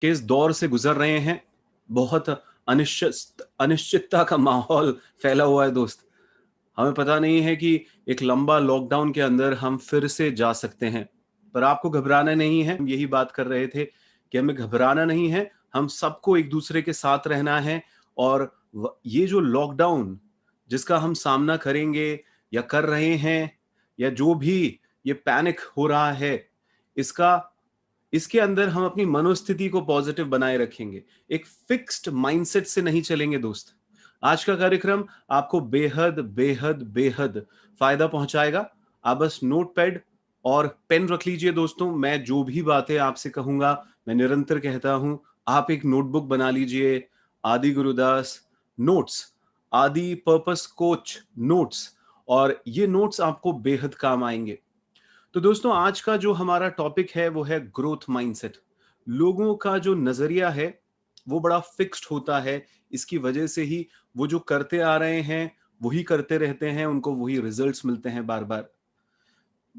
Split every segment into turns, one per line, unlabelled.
के इस दौर से गुजर रहे हैं। बहुत अनिश्चितता का माहौल फैला हुआ है दोस्त। हमें पता नहीं है कि एक लंबा लॉकडाउन के अंदर हम फिर से जा सकते हैं, पर आपको घबराना नहीं है। हम यही बात कर रहे थे कि हमें घबराना नहीं है, हम सबको एक दूसरे के साथ रहना है। और ये जो लॉकडाउन जिसका हम सामना करेंगे या कर रहे हैं, या जो भी ये पैनिक हो रहा है, इसका इसके अंदर हम अपनी मनोस्थिति को पॉजिटिव बनाए रखेंगे। एक फिक्स्ड माइंडसेट से नहीं चलेंगे दोस्त। आज का कार्यक्रम आपको बेहद बेहद बेहद फायदा पहुंचाएगा। आप बस नोटपैड और पेन रख लीजिए दोस्तों। मैं जो भी बातें आपसे कहूंगा, मैं निरंतर कहता हूं, आप एक नोटबुक बना लीजिए। आदि गुरुदास नोट्स, आदि पर्पस कोच नोट्स, और ये नोट्स आपको बेहद काम आएंगे। तो दोस्तों, आज का जो हमारा टॉपिक है वो है ग्रोथ माइंडसेट। लोगों का जो नजरिया है वो बड़ा फिक्स्ड होता है। इसकी वजह से ही वो जो करते आ रहे हैं वही करते रहते हैं, उनको वही रिजल्ट्स मिलते हैं बार बार।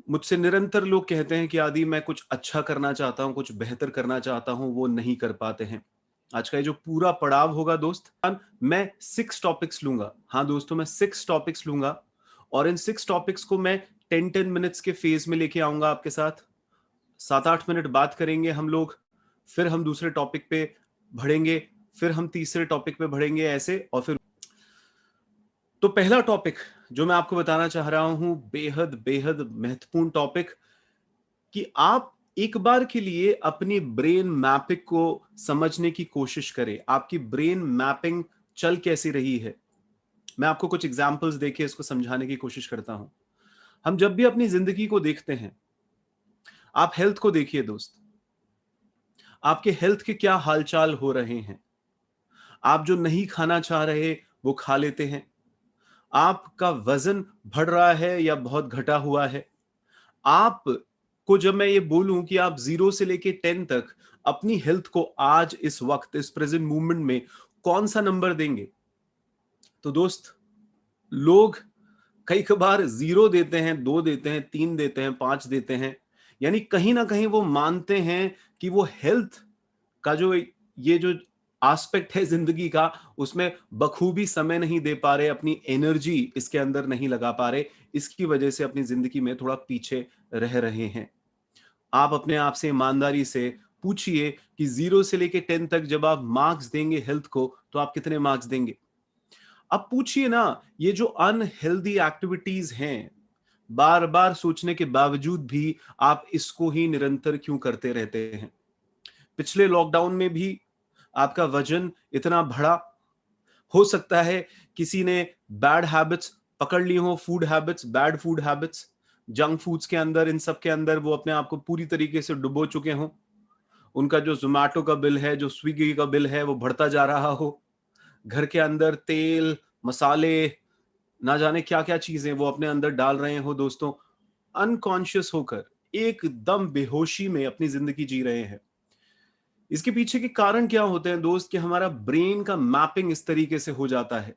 मुझसे निरंतर लोग कहते हैं कि आदि मैं कुछ अच्छा करना चाहता हूं, कुछ बेहतर करना चाहता हूं, वो नहीं कर पाते हैं। आज का ये जो पूरा पड़ाव होगा दोस्त, मैं 6 टॉपिक्स लूंगा। हाँ दोस्तों, मैं 6 टॉपिक्स लूंगा, और इन 6 टॉपिक्स को मैं 10-10 मिनट्स के फेज में लेके आऊंगा आपके साथ। 7-8 मिनट बात करेंगे हम लोग, फिर हम दूसरे टॉपिक पे बढ़ेंगे, फिर हम तीसरे टॉपिक पे बढ़ेंगे, ऐसे। और फिर तो पहला टॉपिक जो मैं आपको बताना चाह रहा हूं, बेहद बेहद महत्वपूर्ण टॉपिक, कि आप एक बार के लिए अपनी ब्रेन मैपिंग को समझने की कोशिश करें। आपकी ब्रेन मैपिंग चल कैसी रही है। मैं आपको कुछ एग्जांपल्स देके इसको समझाने की कोशिश करता हूं। हम जब भी अपनी जिंदगी को देखते हैं, आप हेल्थ को देखिए दोस्त। आपके हेल्थ के क्या हालचाल हो रहे हैं। आप जो नहीं खाना चाह रहे वो खा लेते हैं। आपका वजन बढ़ रहा है या बहुत घटा हुआ है। आप को जब मैं ये बोलूं कि आप 0 से लेके 10 तक अपनी हेल्थ को आज इस वक्त इस प्रेजेंट मूवमेंट में कौन सा नंबर देंगे, तो दोस्त लोग कई बार 0 देते हैं, 2 देते हैं, 3 देते हैं, 5 देते हैं। यानी कहीं ना कहीं वो मानते हैं कि वो हेल्थ का जो ये जो एस्पेक्ट है जिंदगी का, उसमें बखूबी समय नहीं दे पा रहे, अपनी एनर्जी इसके अंदर नहीं लगा पा रहे। इसकी वजह से अपनी जिंदगी में थोड़ा पीछे रह रहे हैं। आप अपने आप से ईमानदारी से पूछिए कि 0 से लेके 10 तक जब आप मार्क्स देंगे हेल्थ को, तो आप कितने मार्क्स देंगे। अब पूछिए ना, ये जो अनहेल्दी एक्टिविटीज हैं, बार बार सोचने के बावजूद भी आप इसको ही निरंतर क्यों करते रहते हैं। पिछले लॉकडाउन में भी आपका वजन इतना बढ़ा, हो सकता है किसी ने बैड हैबिट्स पकड़ ली हो, food habits, bad food habits, junk foods के अंदर, इन सब के अंदर वो अपने आप को पूरी तरीके से डुबो चुके हों। उनका जो जोमेटो का बिल है, जो स्विगी का बिल है, वो बढ़ता जा रहा हो। घर के अंदर तेल, मसाले, ना जाने क्या क्या चीजें वो अपने अंदर डाल रहे हो दोस्तों। अनकॉन्शियस होकर एकदम बेहोशी में अपनी जिंदगी जी रहे हैं। इसके पीछे के कारण क्या होते हैं दोस्त, कि हमारा ब्रेन का मैपिंग इस तरीके से हो जाता है।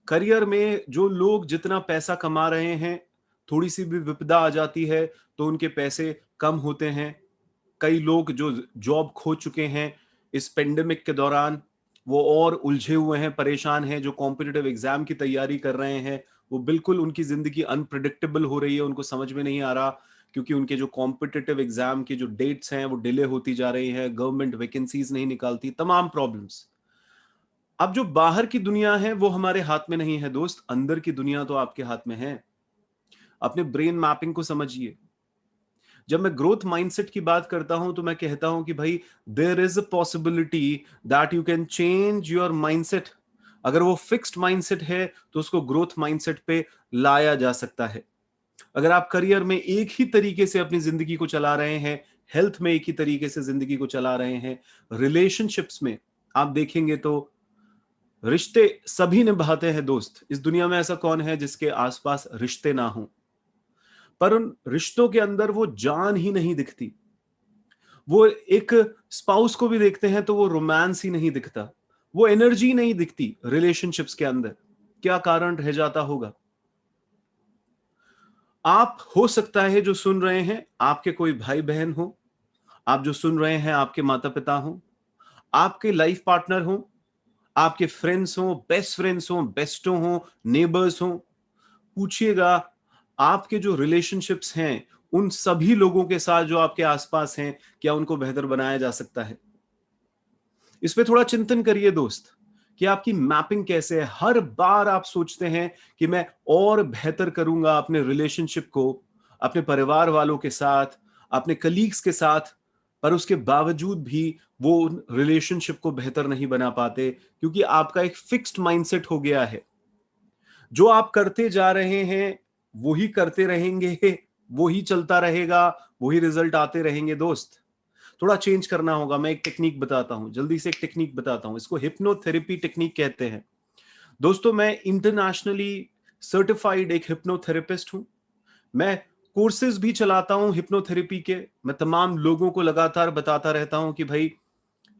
करियर में जो लोग जितना पैसा कमा रहे हैं, थोड़ी सी भी विपदा आ जाती है तो उनके पैसे कम होते हैं। कई लोग जो जॉब खो चुके हैं इस पेंडेमिक के दौरान, वो और उलझे हुए हैं, परेशान हैं। जो कॉम्पिटिटिव एग्जाम की तैयारी कर रहे हैं, वो बिल्कुल उनकी जिंदगी अनप्रिडिक्टेबल हो रही है, उनको समझ में नहीं आ रहा, क्योंकि उनके जो कॉम्पिटिटिव एग्जाम की जो डेट्स हैं वो डिले होती जा रही हैं, गवर्नमेंट वैकेंसीज नहीं निकालती, तमाम प्रॉब्लम्स। अब जो बाहर की दुनिया है वो हमारे हाथ में नहीं है दोस्त, अंदर की दुनिया तो आपके हाथ में है। अपने ब्रेन मैपिंग को समझिए। जब मैं ग्रोथ माइंडसेट की बात करता हूं तो मैं कहता हूं कि भाई, there is a possibility that you can change your mindset. अगर वो फिक्स्ड माइंडसेट है तो उसको ग्रोथ माइंडसेट पे लाया जा सकता है। अगर आप करियर में एक ही तरीके से अपनी जिंदगी को चला रहे हैं, हेल्थ में एक ही तरीके से जिंदगी को चला रहे हैं, रिलेशनशिप्स में आप देखेंगे तो रिश्ते सभी निभाते हैं दोस्त। इस दुनिया में ऐसा कौन है जिसके आसपास रिश्ते ना हो, पर उन रिश्तों के अंदर वो जान ही नहीं दिखती। वो एक स्पाउस को भी देखते हैं तो वो रोमांस ही नहीं दिखता, वो एनर्जी नहीं दिखती रिलेशनशिप्स के अंदर। क्या कारण रह जाता होगा। आप हो सकता है जो सुन रहे हैं आपके कोई भाई बहन हो, आप जो सुन रहे हैं आपके माता पिता हो, आपके लाइफ पार्टनर हो, आपके फ्रेंड्स हो, बेस्ट फ्रेंड्स हो, बेस्टो हो, नेबर्स हो, पूछिएगा आपके जो रिलेशनशिप्स हैं उन सभी लोगों के साथ जो आपके आसपास हैं, क्या उनको बेहतर बनाया जा सकता है? इस पे थोड़ा चिंतन करिए दोस्त, कि आपकी मैपिंग कैसे है। हर बार आप सोचते हैं कि मैं और बेहतर करूंगा अपने रिलेशनशिप को, अपने परिवार वालों के साथ, अपने कलीग्स के साथ, पर उसके बावजूद भी वो रिलेशनशिप को बेहतर नहीं बना पाते, क्योंकि आपका एक फिक्स्ड माइंडसेट हो गया है। जो आप करते जा रहे हैं वही करते रहेंगे, वही चलता रहेगा, वही रिजल्ट आते रहेंगे दोस्त। थोड़ा चेंज करना होगा। मैं एक टेक्निक बताता हूं, जल्दी से एक टेक्निक बताता हूं, इसको हिप्नोथेरेपी टेक्निक कहते हैं। दोस्तों, मैं इंटरनेशनली सर्टिफाइड एक हिप्नोथेरेपिस्ट हूं। मैं कोर्सेज भी चलाता हूं हिप्नोथेरेपी के। मैं तमाम लोगों को लगातार बताता रहता हूं कि भाई,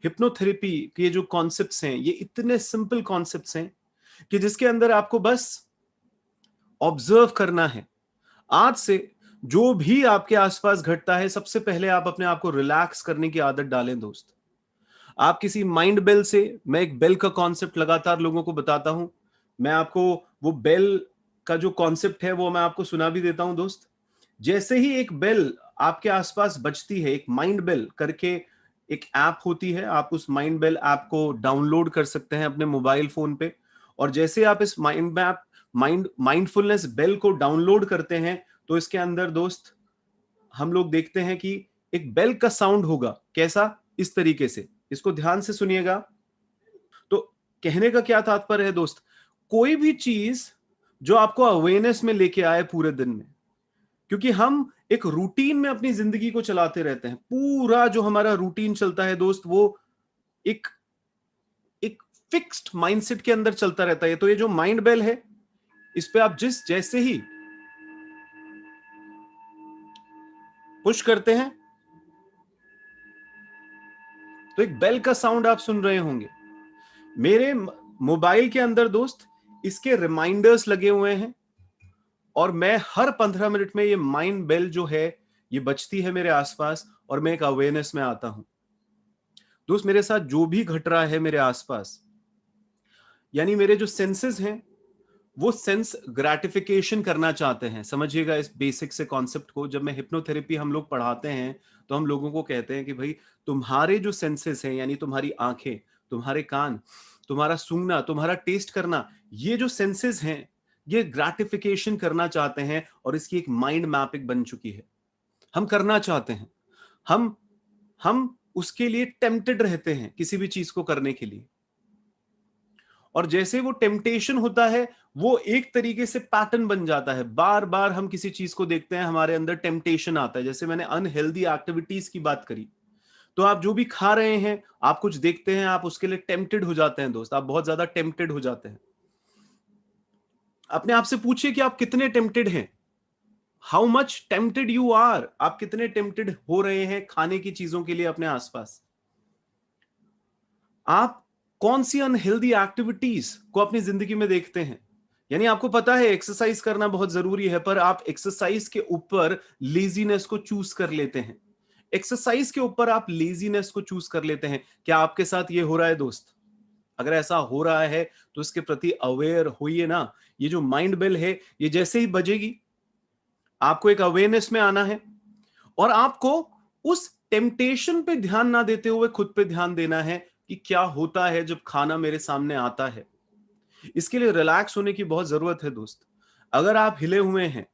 हिप्नोथेरेपी के जो कॉन्सेप्ट्स हैं ये इतने सिंपल कॉन्सेप्ट्स हैं कि जिसके अंदर आपको बस ऑब्जर्व करना है। आज से जो भी आपके आसपास घटता है, सबसे पहले आप अपने आप को रिलैक्स करने की आदत डालें दोस्त। आप किसी माइंड बेल से, मैं एक बेल का कॉन्सेप्ट लगातार लोगों को बताता हूं। मैं आपको वो बेल का जो कॉन्सेप्ट है वो मैं आपको सुना भी देता हूं दोस्त। जैसे ही एक बेल आपके आसपास बजती है, एक माइंड बेल करके एक ऐप होती है, आप उस माइंड बेल ऐप को डाउनलोड कर सकते हैं अपने मोबाइल फोन पे। और जैसे आप इस माइंडफुलनेस बेल को डाउनलोड करते हैं, तो इसके अंदर दोस्त हम लोग देखते हैं कि एक बेल का साउंड होगा। कैसा? इस तरीके से। इसको ध्यान से सुनिएगा। तो कहने का क्या तात्पर्य है दोस्त, कोई भी चीज जो आपको अवेयरनेस में लेके आए पूरे दिन में, क्योंकि हम एक रूटीन में अपनी जिंदगी को चलाते रहते हैं। पूरा जो हमारा रूटीन चलता है दोस्त, वो एक एक फिक्स्ड माइंडसेट के अंदर चलता रहता है। तो ये जो माइंड बेल है, इस पे आप जिस जैसे ही पुश करते हैं, तो एक बेल का साउंड आप सुन रहे होंगे। मेरे मोबाइल के अंदर दोस्त इसके रिमाइंडर्स लगे हुए हैं, और मैं हर 15 मिनट में ये माइंड बेल जो है ये बजती है मेरे आसपास, और मैं एक अवेयरनेस में आता हूं। दोस्त, मेरे साथ जो भी घट रहा है मेरे आसपास, यानी मेरे जो सेंसेस हैं वो सेंस ग्रेटिफिकेशन करना चाहते हैं। समझिएगा इस बेसिक से कॉन्सेप्ट को। जब मैं हिप्नोथेरेपी हम लोग पढ़ाते हैं, तो हम लोगों को कहते हैं कि भाई, तुम्हारे जो सेंसेस हैं, यानी तुम्हारी आंखें, तुम्हारे कान, तुम्हारा सूंघना, तुम्हारा टेस्ट करना, ये जो सेंसेस हैं ये ग्रेटिफिकेशन करना चाहते हैं, और इसकी एक माइंड मैपिंग बन चुकी है। हम करना चाहते हैं, हम हम उसके लिए टेम्प्टेड रहते हैं किसी भी चीज को करने के लिए। और जैसे वो टेम्पटेशन होता है, वो एक तरीके से पैटर्न बन जाता है। बार बार हम किसी चीज को देखते हैं, हमारे अंदर टेम्पटेशन आता है। जैसे मैंने अनहेल्दी एक्टिविटीज की बात करी, तो आप जो भी खा रहे हैं, आप कुछ देखते हैं, आप उसके लिए टेम्प्टेड हो जाते हैं दोस्त। आप बहुत ज्यादा टेम्प्टेड हो जाते हैं। अपने आप से पूछिए कि आप कितने टेम्प्टेड हैं। How much tempted you are. आप कितने टेम्प्टेड हो रहे हैं खाने की चीजों के लिए अपने आसपास। आप कौन सी अनहेल्दी एक्टिविटीज को अपनी जिंदगी में देखते हैं। यानी आपको पता है एक्सरसाइज करना बहुत जरूरी है, पर आप एक्सरसाइज के ऊपर लेजीनेस को चूज कर लेते हैं। एक्सरसाइज के ऊपर आप लेजीनेस को चूज कर लेते हैं। क्या आपके साथ ये हो रहा है दोस्त? अगर ऐसा हो रहा है तो इसके प्रति अवेयर होइए ना। ये जो माइंड बेल है, ये जैसे ही बजेगी, आपको एक अवेयरनेस में आना है, और आपको उस टेम्पटेशन पे ध्यान ना देते हुए खुद पे ध्यान देना है कि क्या होता है जब खाना मेरे सामने आता है। इसके लिए रिलैक्स होने की बहुत जरूरत है दोस्त। अगर आप हिले हुए हैं,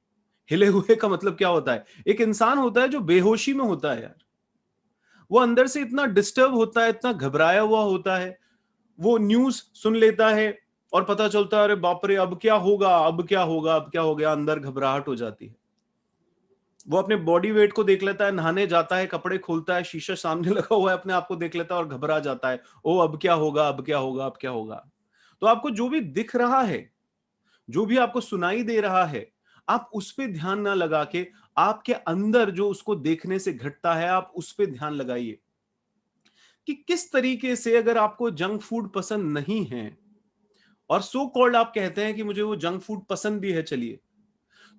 हिले हुए का मतलब क्या होता है? एक इंसान होता है जो बेहोशी में होता है यार। वो अंदर से इतना डिस्टर्ब होता है, इतना घबराया हुआ होता है। वो न्यूज सुन लेता है और पता चलता है, अरे बाप रे, अब क्या होगा, अब क्या होगा, अब क्या हो गया। अंदर घबराहट हो जाती है। वो अपने बॉडी वेट को देख लेता है, नहाने जाता है, कपड़े खोलता है, शीशा सामने लगा हुआ है, अपने आप को देख लेता है और घबरा जाता है। ओ, अब क्या होगा, अब क्या होगा, अब क्या होगा। तो आपको जो भी दिख रहा है, जो भी आपको सुनाई दे रहा है, आप उस पे ध्यान ना लगा के, आपके अंदर जो उसको देखने से घटता है, आप उस पे ध्यान लगाइए कि किस तरीके से, अगर आपको जंक फूड पसंद नहीं है, और सो कॉल्ड आप कहते हैं कि मुझे वो जंक फूड पसंद भी है, चलिए,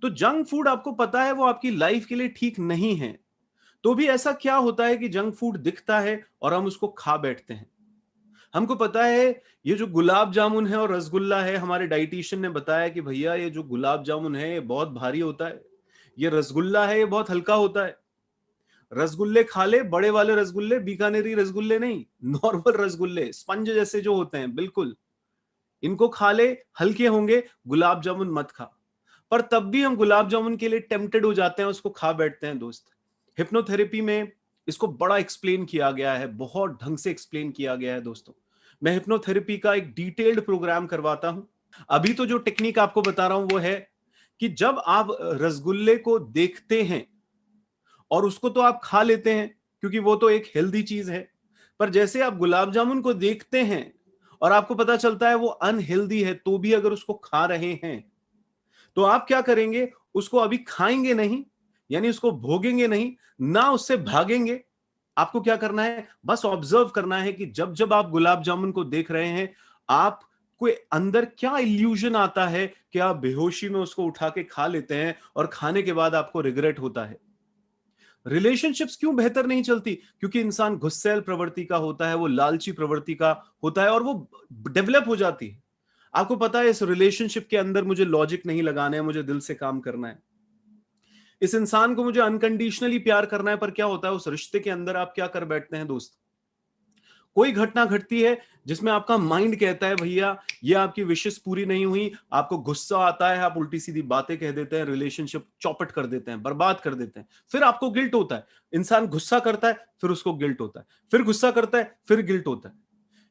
तो जंक फूड आपको पता है वो आपकी लाइफ के लिए ठीक नहीं है, तो भी ऐसा क्या होता है कि जंक फूड दिखता है और हम उसको खा बैठते हैं। हमको पता है ये जो गुलाब जामुन है और रसगुल्ला है, हमारे डाइटिशियन ने बताया कि भैया ये जो गुलाब जामुन है ये बहुत भारी होता है, ये रसगुल्ला है ये बहुत हल्का होता है। रसगुल्ले खा ले, बड़े वाले रसगुल्ले, बीकानेरी रसगुल्ले नहीं, नॉर्मल रसगुल्ले स्पंज जैसे जो होते हैं, बिल्कुल इनको खा ले, हल्के होंगे, गुलाब जामुन मत खा। पर तब भी हम गुलाब जामुन के लिए टेम्प्टेड हो जाते हैं, उसको खा बैठते हैं दोस्त। हिप्नोथेरेपी में इसको बड़ा एक्सप्लेन किया गया है, बहुत ढंग से एक्सप्लेन किया गया है दोस्तों। मैं हिप्नोथेरेपी का एक डिटेल्ड प्रोग्राम करवाता हूं। अभी तो जो टेक्निक आपको बता रहा हूं वो है कि जब आप रसगुल्ले को देखते हैं और उसको तो आप खा लेते हैं क्योंकि वो तो एक हेल्दी चीज है, पर जैसे आप गुलाब जामुन को देखते हैं और आपको पता चलता है वो अनहेल्दी है, तो भी अगर उसको खा रहे हैं तो आप क्या करेंगे, उसको अभी खाएंगे नहीं, यानी उसको भोगेंगे नहीं, ना उससे भागेंगे। आपको क्या करना है, बस ऑब्जर्व करना है कि जब जब आप गुलाब जामुन को देख रहे हैं, आप कोई अंदर क्या इल्यूजन आता है कि आप बेहोशी में उसको उठा के खा लेते हैं और खाने के बाद आपको रिग्रेट होता है। रिलेशनशिप्स क्यों बेहतर नहीं चलती, क्योंकि इंसान गुस्सैल प्रवृत्ति का होता है, वो लालची प्रवृत्ति का होता है और वो डेवलप हो जाती है। आपको पता है इस रिलेशनशिप के अंदर मुझे लॉजिक नहीं लगाना है, मुझे दिल से काम करना है। इस इंसान को मुझे अनकंडीशनली प्यार करना है, पर क्या होता है उस रिश्ते के अंदर आप क्या कर बैठते हैं दोस्त, कोई घटना घटती है जिसमें आपका माइंड कहता है भैया ये आपकी विशेष पूरी नहीं हुई, आपको गुस्सा आता है, आप उल्टी सीधी बातें कह देते हैं, रिलेशनशिप चौपट कर देते हैं, बर्बाद कर देते हैं, फिर आपको गिल्ट होता है। इंसान गुस्सा करता है, फिर उसको गिल्ट होता है, फिर गुस्सा करता है, फिर गिल्ट होता है।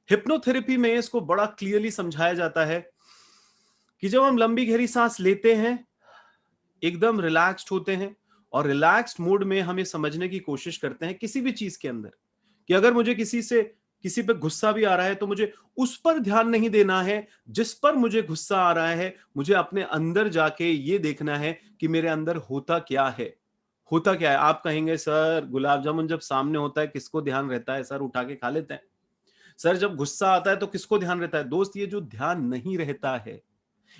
हिप्नोथेरेपी में इसको बड़ा क्लियरली समझाया जाता है कि जब हम लंबी गहरी सांस लेते हैं, एकदम रिलैक्स्ड होते हैं और रिलैक्स्ड मूड में हम ये समझने की कोशिश करते हैं किसी भी चीज के अंदर कि अगर मुझे किसी पे गुस्सा भी आ रहा है तो मुझे उस पर ध्यान नहीं देना है जिस पर मुझे गुस्सा आ रहा है, मुझे अपने अंदर जाके ये देखना है कि मेरे अंदर होता क्या है। होता क्या है, आप कहेंगे सर गुलाब जामुन जब सामने होता है किसको ध्यान रहता है, सर उठा के खा लेते हैं। सर जब गुस्सा आता है तो किसको ध्यान रहता है, दोस्त ये जो ध्यान नहीं रहता है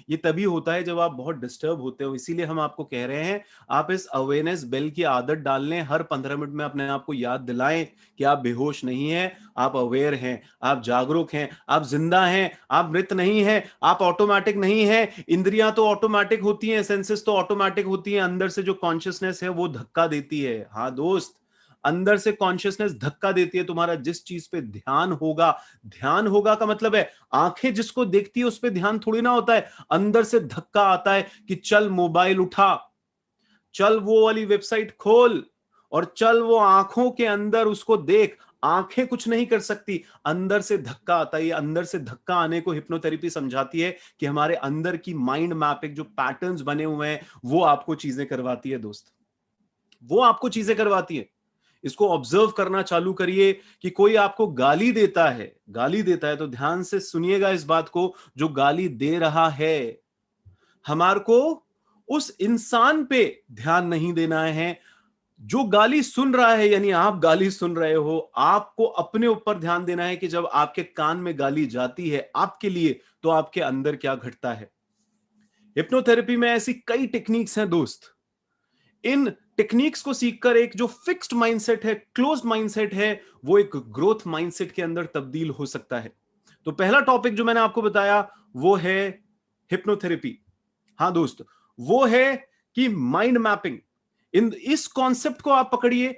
ये तभी होता है जब आप बहुत डिस्टर्ब होते हो। इसीलिए हम आपको कह रहे हैं आप इस अवेयरनेस बेल की आदत डाल लें, हर 15 मिनट में अपने आप को याद दिलाएं कि आप बेहोश नहीं हैं, आप अवेयर हैं, आप जागरूक हैं, आप जिंदा हैं, आप मृत नहीं हैं, आप ऑटोमेटिक नहीं हैं। इंद्रियां तो ऑटोमेटिक होती हैं, सेंसेस तो ऑटोमेटिक होती हैं, अंदर से जो कॉन्शियसनेस है वो धक्का देती है। हाँ दोस्त, अंदर से कॉन्शियसनेस धक्का देती है। तुम्हारा जिस चीज पे ध्यान होगा, ध्यान होगा का मतलब है आंखें जिसको देखती है उस पे ध्यान थोड़ी ना होता है, अंदर से धक्का आता है कि चल मोबाइल उठा, चल वो वाली वेबसाइट खोल और चल वो आंखों के अंदर उसको देख। आंखें कुछ नहीं कर सकती, अंदर से धक्का आता है। अंदर से धक्का आने को हिप्नोथेरेपी समझाती है कि हमारे अंदर की माइंड मैपिंग जो पैटर्न्स बने हुए हैं वो आपको चीजें करवाती है दोस्त, वो आपको चीजें करवाती है। इसको ऑब्जर्व करना चालू करिए कि कोई आपको गाली देता है, गाली देता है तो ध्यान से सुनिएगा इस बात को, जो गाली दे रहा है हमारे को उस इंसान पे ध्यान नहीं देना है। जो गाली सुन रहा है यानी आप गाली सुन रहे हो, आपको अपने ऊपर ध्यान देना है कि जब आपके कान में गाली जाती है आपके लिए तो आपके अंदर क्या घटता है। हिप्नोथेरेपी में ऐसी कई टेक्निक्स हैं दोस्त, इन टेक्निक्स को सीखकर एक जो फिक्स्ड माइंडसेट है, क्लोज्ड माइंडसेट है, वो एक ग्रोथ माइंडसेट के अंदर तब्दील हो सकता है। तो पहला टॉपिक जो मैंने आपको बताया वो है हिप्नोथेरेपी। हाँ दोस्त, वो है कि माइंड मैपिंग। इस कॉन्सेप्ट को आप पकड़िए